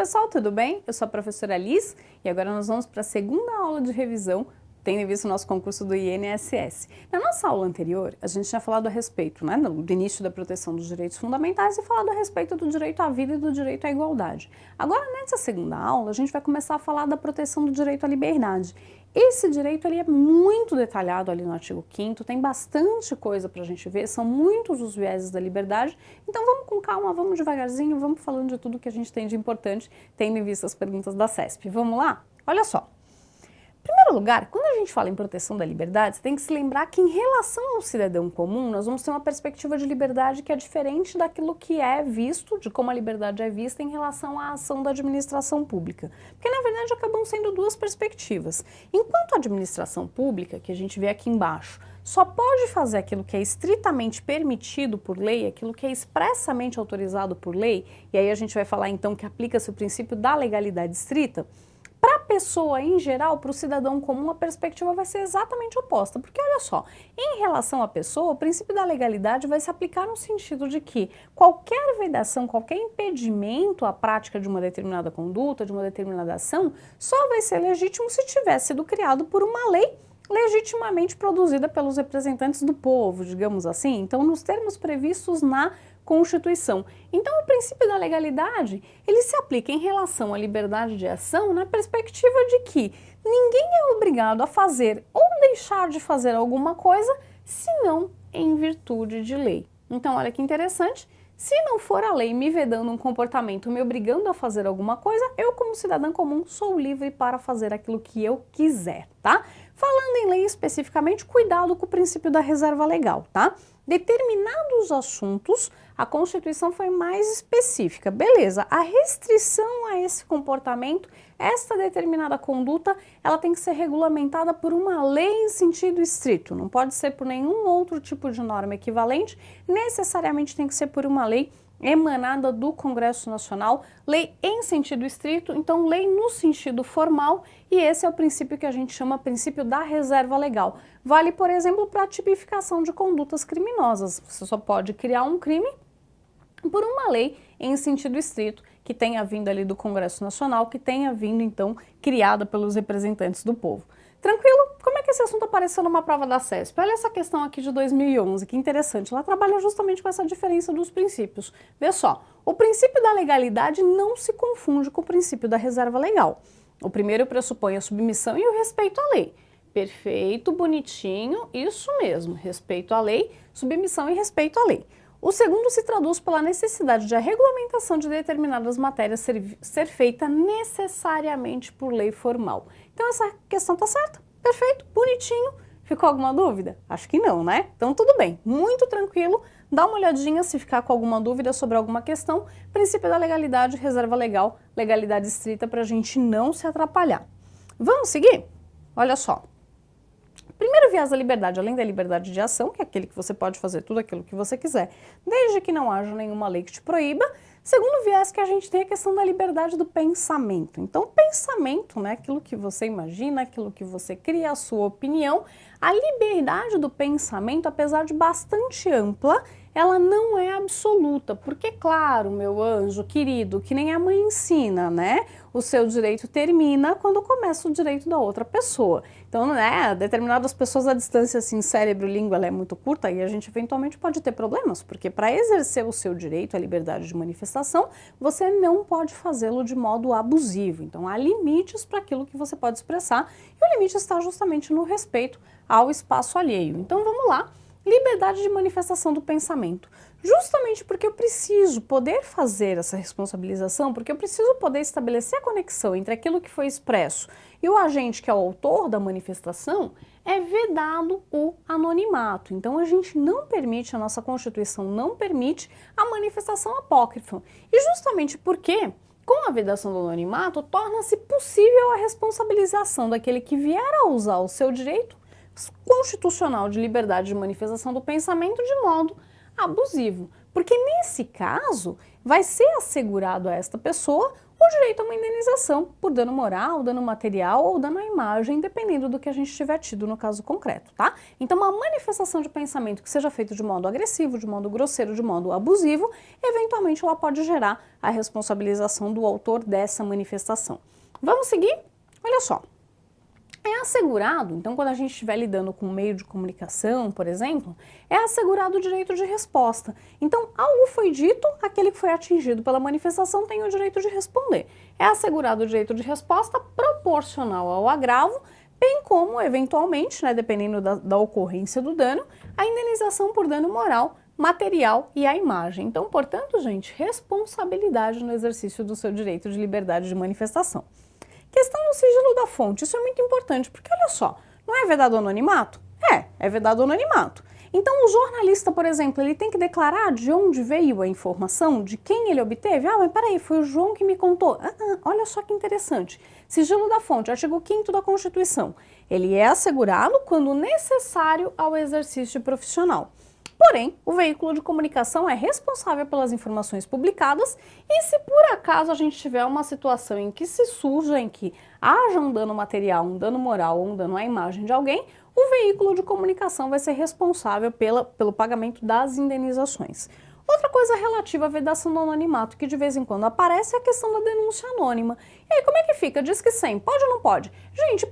pessoal, tudo bem? Eu sou a professora Liz e agora nós vamos para a segunda aula de revisão, tendo em vista o nosso concurso do INSS. Na nossa aula anterior, a gente tinha falado a respeito, do início da proteção dos direitos fundamentais e falado a respeito do direito à vida e do direito à igualdade. Agora, nessa segunda aula, a gente vai começar a falar da proteção do direito à liberdade. Esse direito ele é muito detalhado ali no artigo 5º, tem bastante coisa para a gente ver, são muitos os vieses da liberdade, então vamos com calma, vamos devagarzinho, vamos falando de tudo que a gente tem de importante, tendo em vista as perguntas da CESP. Vamos lá? Olha só. Em primeiro lugar, quando a gente fala em proteção da liberdade, você tem que se lembrar que em relação ao cidadão comum, nós vamos ter uma perspectiva de liberdade que é diferente daquilo que é visto, de como a liberdade é vista em relação à ação da administração pública. Porque, na verdade, acabam sendo duas perspectivas. Enquanto a administração pública, que a gente vê aqui embaixo, só pode fazer aquilo que é estritamente permitido por lei, aquilo que é expressamente autorizado por lei, e aí a gente vai falar então que aplica-se o princípio da legalidade estrita. Para a pessoa em geral, para o cidadão comum, a perspectiva vai ser exatamente oposta, porque olha só, em relação à pessoa, o princípio da legalidade vai se aplicar no sentido de que qualquer vedação, qualquer impedimento à prática de uma determinada conduta, de uma determinada ação, só vai ser legítimo se tiver sido criado por uma lei legitimamente produzida pelos representantes do povo, digamos assim, então nos termos previstos na Constituição. Então, o princípio da legalidade, ele se aplica em relação à liberdade de ação na perspectiva de que ninguém é obrigado a fazer ou deixar de fazer alguma coisa, senão em virtude de lei. Então, olha que interessante, se não for a lei me vedando um comportamento, me obrigando a fazer alguma coisa, eu como cidadã comum sou livre para fazer aquilo que eu quiser, tá? Falando em lei especificamente, cuidado com o princípio da reserva legal, tá? Determinados assuntos, a Constituição foi mais específica. Beleza, a restrição a esse comportamento, esta determinada conduta, ela tem que ser regulamentada por uma lei em sentido estrito. Não pode ser por nenhum outro tipo de norma equivalente, necessariamente tem que ser por uma lei emanada do Congresso Nacional, lei em sentido estrito, então lei no sentido formal, e esse é o princípio que a gente chama princípio da reserva legal. Vale, por exemplo, para a tipificação de condutas criminosas. Você só pode criar um crime por uma lei em sentido estrito, que tenha vindo ali do Congresso Nacional, que tenha vindo, então, criada pelos representantes do povo. Tranquilo? Como é que esse assunto apareceu numa prova da CESP? Olha essa questão aqui de 2011, que interessante. Ela trabalha justamente com essa diferença dos princípios. Vê só, o princípio da legalidade não se confunde com o princípio da reserva legal. O primeiro pressupõe a submissão e o respeito à lei. Perfeito, bonitinho, isso mesmo, respeito à lei, submissão e respeito à lei. O segundo se traduz pela necessidade de a regulamentação de determinadas matérias ser feita necessariamente por lei formal. Então essa questão tá certa, perfeito, bonitinho. Ficou alguma dúvida? Acho que não, né? Então tudo bem, muito tranquilo. Dá uma olhadinha se ficar com alguma dúvida sobre alguma questão. Princípio da legalidade, reserva legal, legalidade estrita para a gente não se atrapalhar. Vamos seguir? Olha só. Primeiro viés da liberdade, além da liberdade de ação, que é aquele que você pode fazer tudo aquilo que você quiser, desde que não haja nenhuma lei que te proíba. Segundo viés que a gente tem a questão da liberdade do pensamento. Então, pensamento, né, aquilo que você imagina, aquilo que você cria, a sua opinião, a liberdade do pensamento, apesar de bastante ampla, ela não é absoluta, porque claro, meu anjo querido, que nem a mãe ensina, né? O seu direito termina quando começa o direito da outra pessoa. Então, né, determinadas pessoas a distância assim, cérebro e língua, ela é muito curta e a gente eventualmente pode ter problemas, porque para exercer o seu direito à liberdade de manifestação, você não pode fazê-lo de modo abusivo. Então, há limites para aquilo que você pode expressar e o limite está justamente no respeito ao espaço alheio. Então, vamos lá. Liberdade de manifestação do pensamento. Justamente porque eu preciso poder fazer essa responsabilização, porque eu preciso poder estabelecer a conexão entre aquilo que foi expresso e o agente que é o autor da manifestação, é vedado o anonimato. Então a gente não permite, a nossa Constituição não permite a manifestação apócrifa. E justamente porque, com a vedação do anonimato, torna-se possível a responsabilização daquele que vier a usar o seu direito constitucional de liberdade de manifestação do pensamento de modo abusivo, porque nesse caso vai ser assegurado a esta pessoa o o direito a uma indenização por dano moral, dano material ou dano à imagem, dependendo do que a gente tiver tido no caso concreto, tá? Então, uma manifestação de pensamento que seja feita de modo agressivo, de modo grosseiro, de modo abusivo, eventualmente ela pode gerar a responsabilização do autor dessa manifestação. Vamos seguir? Olha só. É assegurado, então quando a gente estiver lidando com um meio de comunicação, por exemplo, é assegurado o direito de resposta. Então, algo foi dito, aquele que foi atingido pela manifestação tem o direito de responder. É assegurado o direito de resposta proporcional ao agravo, bem como, eventualmente, né, dependendo da ocorrência do dano, a indenização por dano moral, material e à imagem. Então, portanto, gente, responsabilidade no exercício do seu direito de liberdade de manifestação. Questão do sigilo da fonte, isso é muito importante, porque olha só, não é vedado o anonimato? É vedado o anonimato. Então o jornalista, por exemplo, ele tem que declarar de onde veio a informação, de quem ele obteve. Ah, mas peraí, foi o João que me contou. Olha só que interessante. Sigilo da fonte, artigo 5º da Constituição. Ele é assegurado quando necessário ao exercício profissional. Porém, o veículo de comunicação é responsável pelas informações publicadas e se por acaso a gente tiver uma situação em que se surja, em que haja um dano material, um dano moral ou um dano à imagem de alguém, o veículo de comunicação vai ser responsável pelo pagamento das indenizações. Outra coisa relativa à vedação do anonimato, que de vez em quando aparece, é a questão da denúncia anônima. E aí, como é que fica? Disque 100, pode ou não pode? Gente,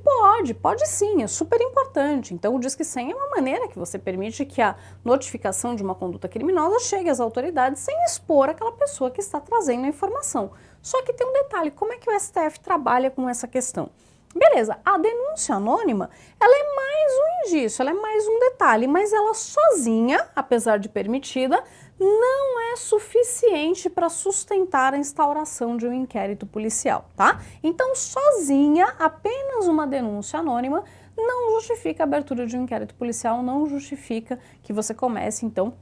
pode sim, é super importante. Então, o Disque 100 é uma maneira que você permite que a notificação de uma conduta criminosa chegue às autoridades sem expor aquela pessoa que está trazendo a informação. Só que tem um detalhe, como é que o STF trabalha com essa questão? Beleza, a denúncia anônima, ela é mais um indício, ela é mais um detalhe, mas ela sozinha, apesar de permitida, não é suficiente para sustentar a instauração de um inquérito policial, tá? Então, sozinha, apenas uma denúncia anônima não justifica a abertura de um inquérito policial, não justifica que você comece, então,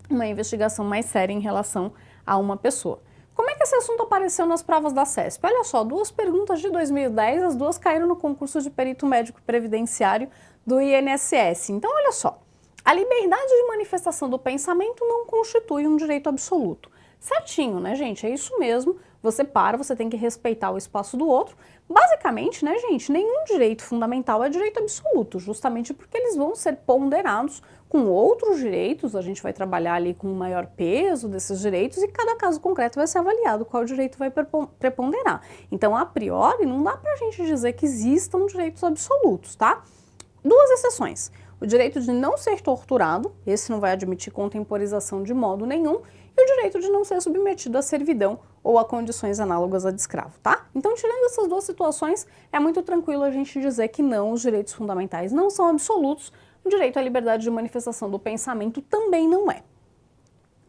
uma investigação mais séria em relação a uma pessoa. Como é que esse assunto apareceu nas provas da CESP? Olha só, 2 perguntas de 2010, as 2 caíram no concurso de perito médico previdenciário do INSS. Então, olha só, a liberdade de manifestação do pensamento não constitui um direito absoluto. Certinho, né, gente? É isso mesmo. Você tem que respeitar o espaço do outro. Basicamente, né, gente, nenhum direito fundamental é direito absoluto, justamente porque eles vão ser ponderados com outros direitos, a gente vai trabalhar ali com o maior peso desses direitos e cada caso concreto vai ser avaliado qual direito vai preponderar. Então, a priori, não dá pra gente dizer que existam direitos absolutos, tá? 2 exceções. O direito de não ser torturado, esse não vai admitir contemporização de modo nenhum, e o direito de não ser submetido à servidão ou a condições análogas a de escravo, tá? Então, tirando essas 2 situações, é muito tranquilo a gente dizer que não, os direitos fundamentais não são absolutos, o direito à liberdade de manifestação do pensamento também não é.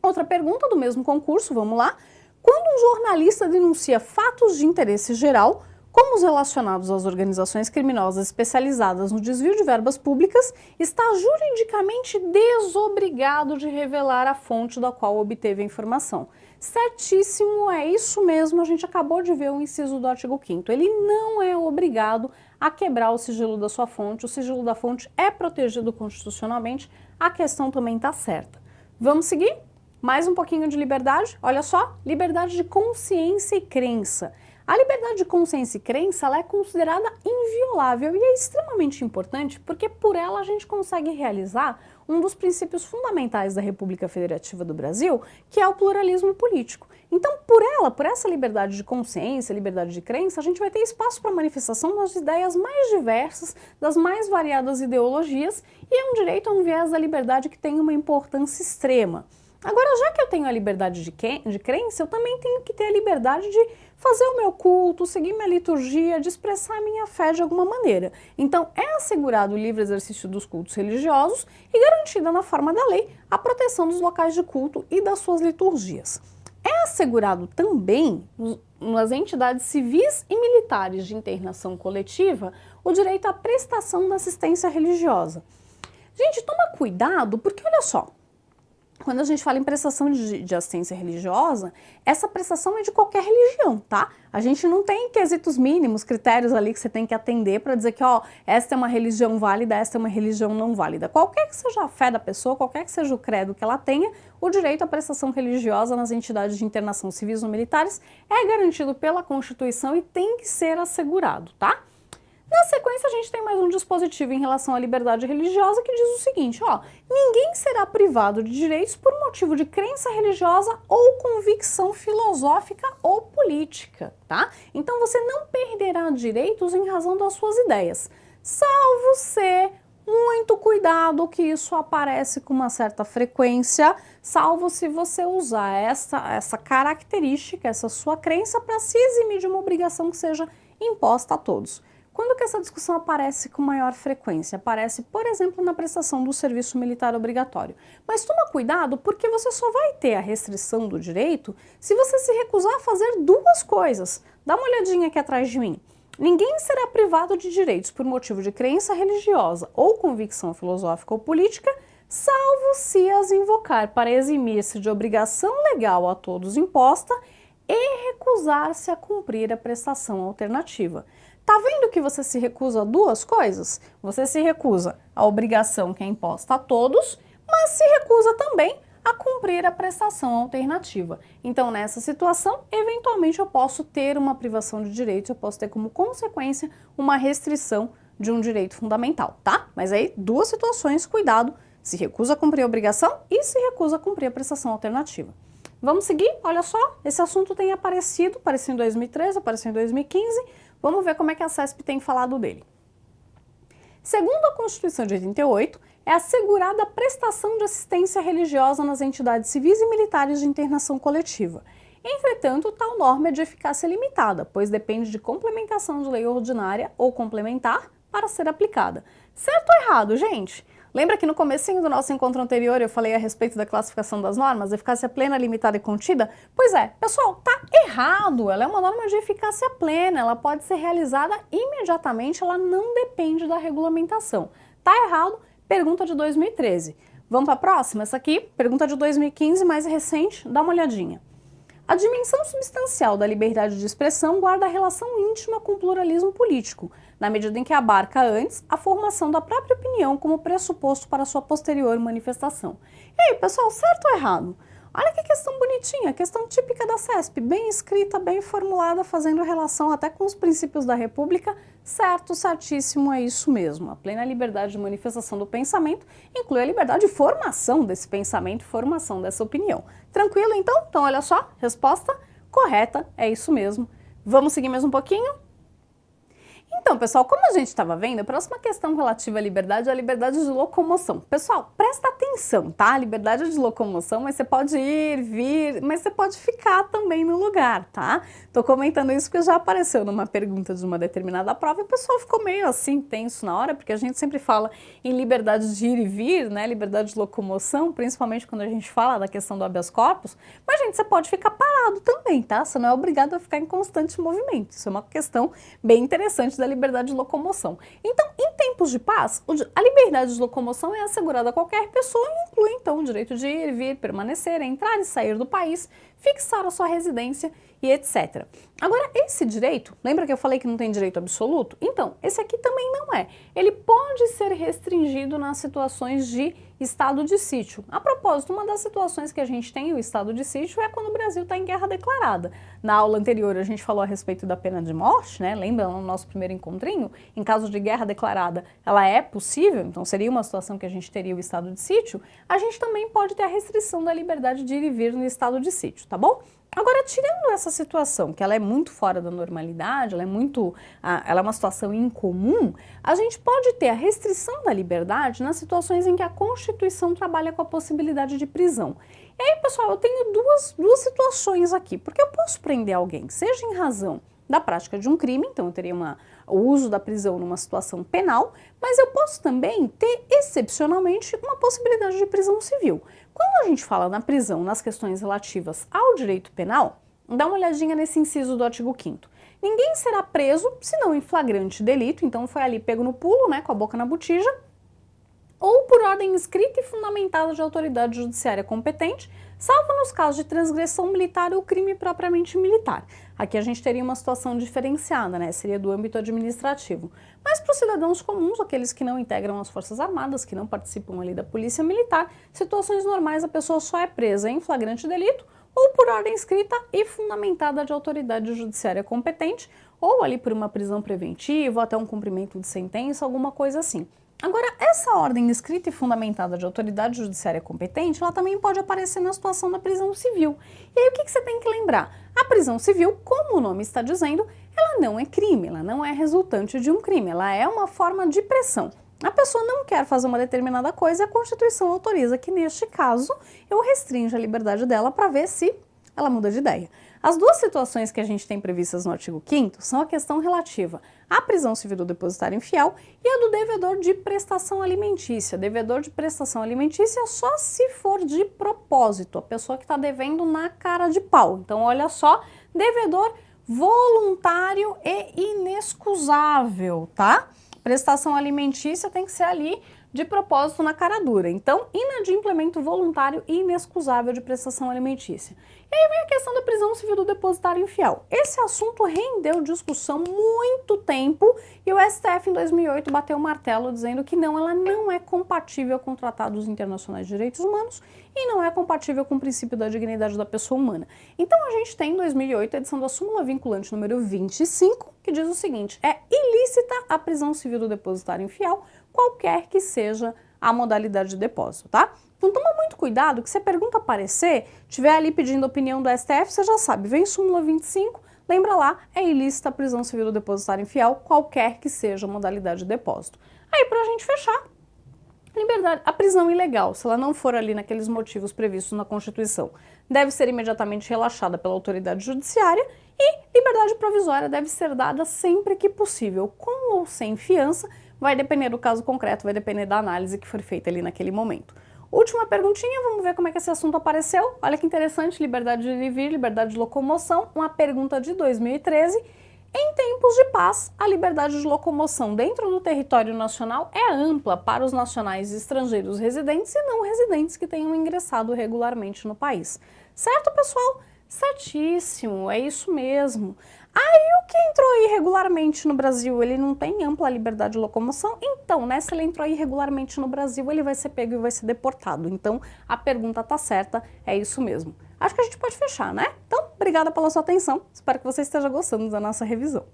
Outra pergunta do mesmo concurso, vamos lá. Quando um jornalista denuncia fatos de interesse geral, como os relacionados às organizações criminosas especializadas no desvio de verbas públicas, está juridicamente desobrigado de revelar a fonte da qual obteve a informação. Certíssimo, é isso mesmo, a gente acabou de ver o inciso do artigo 5º. Ele não é obrigado a quebrar o sigilo da sua fonte, o sigilo da fonte é protegido constitucionalmente, a questão também está certa. Vamos seguir? Mais um pouquinho de liberdade, olha só, liberdade de consciência e crença. A liberdade de consciência e crença ela é considerada inviolável e é extremamente importante porque por ela a gente consegue realizar um dos princípios fundamentais da República Federativa do Brasil, que é o pluralismo político. Então, por essa liberdade de consciência, liberdade de crença, a gente vai ter espaço para manifestação das ideias mais diversas, das mais variadas ideologias e é um direito a um viés da liberdade que tem uma importância extrema. Agora, já que eu tenho a liberdade de crença, eu também tenho que ter a liberdade de fazer o meu culto, seguir minha liturgia, de expressar a minha fé de alguma maneira. Então, é assegurado o livre exercício dos cultos religiosos e garantida na forma da lei a proteção dos locais de culto e das suas liturgias. É assegurado também, nas entidades civis e militares de internação coletiva, o direito à prestação da assistência religiosa. Gente, toma cuidado, porque olha só, quando a gente fala em prestação de assistência religiosa, essa prestação é de qualquer religião, tá? A gente não tem quesitos mínimos, critérios ali que você tem que atender para dizer que, ó, esta é uma religião válida, esta é uma religião não válida. Qualquer que seja a fé da pessoa, qualquer que seja o credo que ela tenha, o direito à prestação religiosa nas entidades de internação civis ou militares é garantido pela Constituição e tem que ser assegurado, tá? Na sequência, a gente tem mais um dispositivo em relação à liberdade religiosa que diz o seguinte, ó, ninguém será privado de direitos por motivo de crença religiosa ou convicção filosófica ou política, tá? Então você não perderá direitos em razão das suas ideias, salvo ser muito cuidado que isso aparece com uma certa frequência, salvo se você usar essa característica, essa sua crença para se eximir de uma obrigação que seja imposta a todos. Quando que essa discussão aparece com maior frequência? Aparece, por exemplo, na prestação do serviço militar obrigatório. Mas toma cuidado porque você só vai ter a restrição do direito se você se recusar a fazer duas coisas. Dá uma olhadinha aqui atrás de mim. Ninguém será privado de direitos por motivo de crença religiosa ou convicção filosófica ou política, salvo se as invocar para eximir-se de obrigação legal a todos imposta e recusar-se a cumprir a prestação alternativa. Tá vendo que você se recusa a duas coisas? Você se recusa à obrigação que é imposta a todos, mas se recusa também a cumprir a prestação alternativa. Então, nessa situação, eventualmente eu posso ter uma privação de direitos, eu posso ter como consequência uma restrição de um direito fundamental, tá? Mas aí, duas situações, cuidado, se recusa a cumprir a obrigação e se recusa a cumprir a prestação alternativa. Vamos seguir? Olha só, esse assunto tem apareceu em 2013, apareceu em 2015, vamos ver como é que a CESP tem falado dele. Segundo a Constituição de 88, é assegurada a prestação de assistência religiosa nas entidades civis e militares de internação coletiva. Entretanto, tal norma é de eficácia limitada, pois depende de complementação de lei ordinária ou complementar para ser aplicada. Certo ou errado, gente? Lembra que no comecinho do nosso encontro anterior eu falei a respeito da classificação das normas, eficácia plena, limitada e contida? Pois é, pessoal, tá errado, ela é uma norma de eficácia plena, ela pode ser realizada imediatamente, ela não depende da regulamentação. Tá errado, pergunta de 2013. Vamos para a próxima? Essa aqui, pergunta de 2015, mais recente, dá uma olhadinha. A dimensão substancial da liberdade de expressão guarda relação íntima com o pluralismo político, na medida em que abarca antes a formação da própria opinião como pressuposto para sua posterior manifestação. E aí, pessoal, certo ou errado? Olha que questão bonitinha, questão típica da CESP, bem escrita, bem formulada, fazendo relação até com os princípios da República. Certo, certíssimo, é isso mesmo. A plena liberdade de manifestação do pensamento inclui a liberdade de formação desse pensamento e formação dessa opinião. Tranquilo, então? Então, olha só, resposta correta, é isso mesmo. Vamos seguir mais um pouquinho? Então, pessoal, como a gente estava vendo, a próxima questão relativa à liberdade é a liberdade de locomoção. Pessoal, presta atenção, tá? A liberdade de locomoção, mas você pode ir, vir, mas você pode ficar também no lugar, tá? Tô comentando isso porque já apareceu numa pergunta de uma determinada prova e o pessoal ficou meio assim tenso na hora, porque a gente sempre fala em liberdade de ir e vir, né? Liberdade de locomoção, principalmente quando a gente fala da questão do habeas corpus, mas, gente, você pode ficar parado também, tá? Você não é obrigado a ficar em constante movimento. Isso é uma questão bem interessante da liberdade de locomoção. Então, em tempos de paz, a liberdade de locomoção é assegurada a qualquer pessoa e inclui, então, o direito de ir, vir, permanecer, entrar e sair do país, fixar a sua residência e etc. Agora, esse direito, lembra que eu falei que não tem direito absoluto? Então, esse aqui também não é. Ele pode ser restringido nas situações de estado de sítio. A propósito, uma das situações que a gente tem o estado de sítio é quando o Brasil está em guerra declarada. Na aula anterior a gente falou a respeito da pena de morte, né? Lembra no nosso primeiro encontrinho? Em caso de guerra declarada, ela é possível, então seria uma situação que a gente teria o estado de sítio. A gente também pode ter a restrição da liberdade de ir e vir no estado de sítio, tá bom? Agora, tirando essa situação, que ela é muito fora da normalidade, ela é uma situação incomum, a gente pode ter a restrição da liberdade nas situações em que a Constituição trabalha com a possibilidade de prisão. E aí, pessoal, eu tenho duas situações aqui, porque eu posso prender alguém, seja em razão da prática de um crime, então eu teria o uso da prisão numa situação penal, mas eu posso também ter, excepcionalmente, uma possibilidade de prisão civil. Quando a gente fala na prisão, nas questões relativas ao direito penal, dá uma olhadinha nesse inciso do artigo 5º. Ninguém será preso, senão em flagrante delito, então foi ali pego no pulo, né, com a boca na botija, ou por ordem escrita e fundamentada de autoridade judiciária competente, salvo nos casos de transgressão militar ou crime propriamente militar. Aqui a gente teria uma situação diferenciada, né? Seria do âmbito administrativo. Mas para os cidadãos comuns, aqueles que não integram as Forças Armadas, que não participam ali da Polícia Militar, situações normais a pessoa só é presa em flagrante delito ou por ordem escrita e fundamentada de autoridade judiciária competente, ou ali por uma prisão preventiva, ou até um cumprimento de sentença, alguma coisa assim. Agora, essa ordem escrita e fundamentada de autoridade judiciária competente, ela também pode aparecer na situação da prisão civil. E aí o que você tem que lembrar? A prisão civil, como o nome está dizendo, ela não é crime, ela não é resultante de um crime, ela é uma forma de pressão. A pessoa não quer fazer uma determinada coisa e a Constituição autoriza que, neste caso, eu restrinja a liberdade dela para ver se ela muda de ideia. As duas situações que a gente tem previstas no artigo 5º são a questão relativa à prisão civil do depositário infiel e a do devedor de prestação alimentícia. Devedor de prestação alimentícia só se for de propósito, a pessoa que está devendo na cara de pau. Então, olha só, devedor voluntário e inexcusável, tá? Prestação alimentícia tem que ser ali de propósito na cara dura. Então, inadimplemento voluntário e inexcusável de prestação alimentícia. E aí vem a questão da prisão civil do depositário infiel. Esse assunto rendeu discussão muito tempo e o STF em 2008 bateu o martelo dizendo que não, ela não é compatível com tratados internacionais de direitos humanos e não é compatível com o princípio da dignidade da pessoa humana. Então a gente tem em 2008 a edição da súmula vinculante número 25, que diz o seguinte: é ilícita a prisão civil do depositário infiel, qualquer que seja a modalidade de depósito, tá? Então toma muito cuidado que se a pergunta aparecer, tiver ali pedindo opinião do STF, você já sabe, vem súmula 25, lembra lá, é ilícita a prisão civil do depositário infiel, qualquer que seja a modalidade de depósito. Aí pra gente fechar, liberdade, a prisão ilegal, se ela não for ali naqueles motivos previstos na Constituição, deve ser imediatamente relaxada pela autoridade judiciária e liberdade provisória deve ser dada sempre que possível, com ou sem fiança, vai depender do caso concreto, vai depender da análise que for feita ali naquele momento. Última perguntinha, vamos ver como é que esse assunto apareceu. Olha que interessante, liberdade de ir e vir, liberdade de locomoção, uma pergunta de 2013. Em tempos de paz, a liberdade de locomoção dentro do território nacional é ampla para os nacionais e estrangeiros residentes e não residentes que tenham ingressado regularmente no país. Certo, pessoal? Certíssimo, é isso mesmo. Aí o que entrou irregularmente no Brasil, ele não tem ampla liberdade de locomoção? Então, né, se ele entrou irregularmente no Brasil, ele vai ser pego e vai ser deportado. Então, a pergunta tá certa, é isso mesmo. Acho que a gente pode fechar, né? Então, obrigada pela sua atenção. Espero que você esteja gostando da nossa revisão.